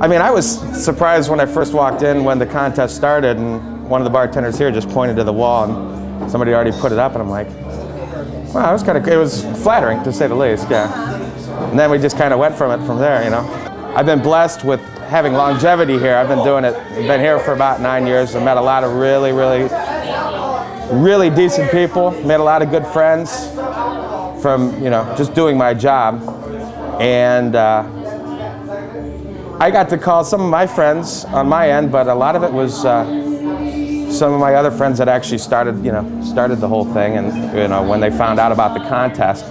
I mean, I was surprised when I first walked in when the contest started, and one of the bartenders here just pointed to the wall, and somebody already put it up, and I'm like, wow, it was flattering, to say the least, yeah. And then we just kind of went from there, you know. I've been blessed with having longevity here. I've been here for about 9 years. I've met a lot of really, really, really decent people, made a lot of good friends from, you know, just doing my job. And I got to call some of my friends on my end, but a lot of it was some of my other friends that actually started the whole thing. And, you know, when they found out about the contest,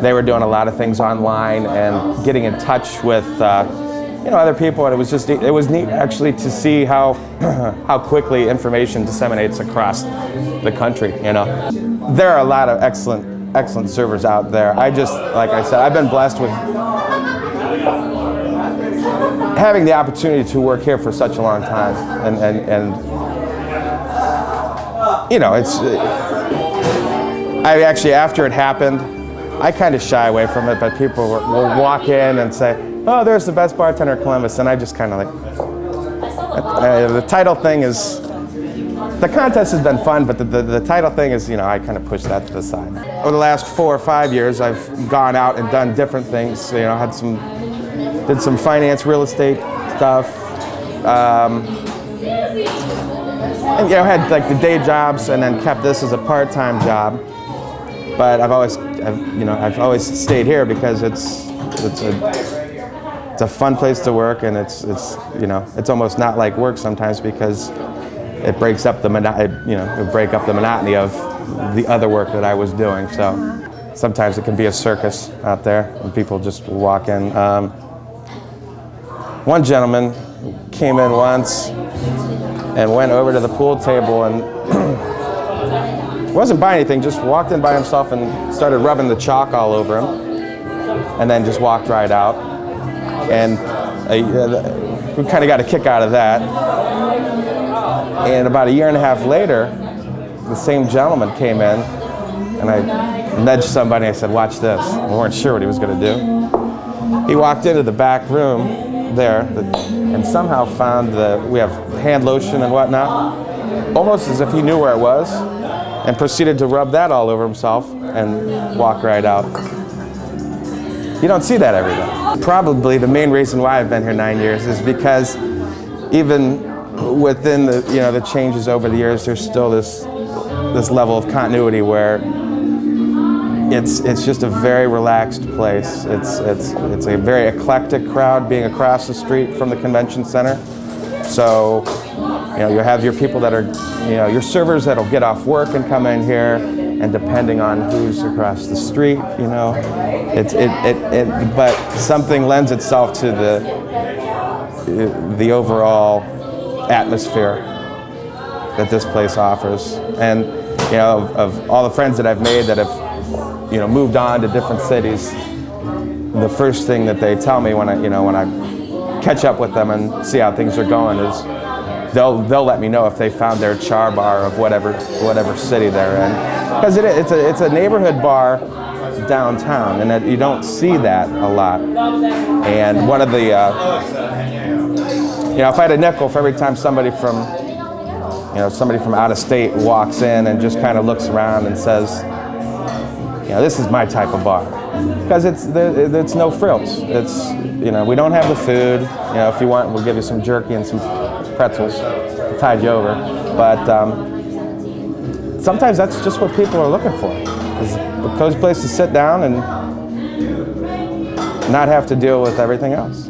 they were doing a lot of things online and getting in touch with, you know, other people. And it was neat actually to see how how quickly information disseminates across the country. You know, there are a lot of excellent servers out there. Like I said, I've been blessed with having the opportunity to work here for such a long time, and you know, I actually, after it happened, I kind of shy away from it, but people will walk in and say, oh, there's the best bartender in Columbus, and I just kind of like, the title thing is, the contest has been fun, but the title thing is, you know, I kind of push that to the side. Over the last 4 or 5 years, I've gone out and done different things, you know, did some finance, real estate stuff, and, you know, had like the day jobs and then kept this as a part-time job. But I've always stayed here because it's a fun place to work, and it's you know, it's almost not like work sometimes because it breaks up the break up the monotony of the other work that I was doing. So sometimes it can be a circus out there, and people just walk in. One gentleman came in once and went over to the pool table and wasn't buying anything, just walked in by himself and started rubbing the chalk all over him, and then just walked right out. And we kind of got a kick out of that. And about 1.5 years later, the same gentleman came in, and I nudged somebody and I said, watch this. We weren't sure what he was going to do. He walked into the back room there and somehow found we have hand lotion and whatnot, almost as if he knew where it was, and proceeded to rub that all over himself and walk right out. You don't see that every day. Probably the main reason why I've been here 9 years is because even within the changes over the years, there's still this level of continuity where it's just a very relaxed place. It's a very eclectic crowd being across the street from the convention center. So, you know, you have your people that are, you know, your servers that'll get off work and come in here, and depending on who's across the street, you know, but something lends itself to the overall atmosphere that this place offers. And, you know, of all the friends that I've made that have, you know, moved on to different cities, the first thing that they tell me when I catch up with them and see how things are going is they'll let me know if they found their char bar of whatever city they're in, because it's a neighborhood bar downtown, and you don't see that a lot. And one of the you know, if I had a nickel for every time somebody from out of state walks in and just kind of looks around and says, you know, this is my type of bar, because it's no frills. It's, you know, we don't have the food. You know, if you want, we'll give you some jerky and some pretzels to tide you over. But sometimes that's just what people are looking for. Is a cozy place to sit down and not have to deal with everything else.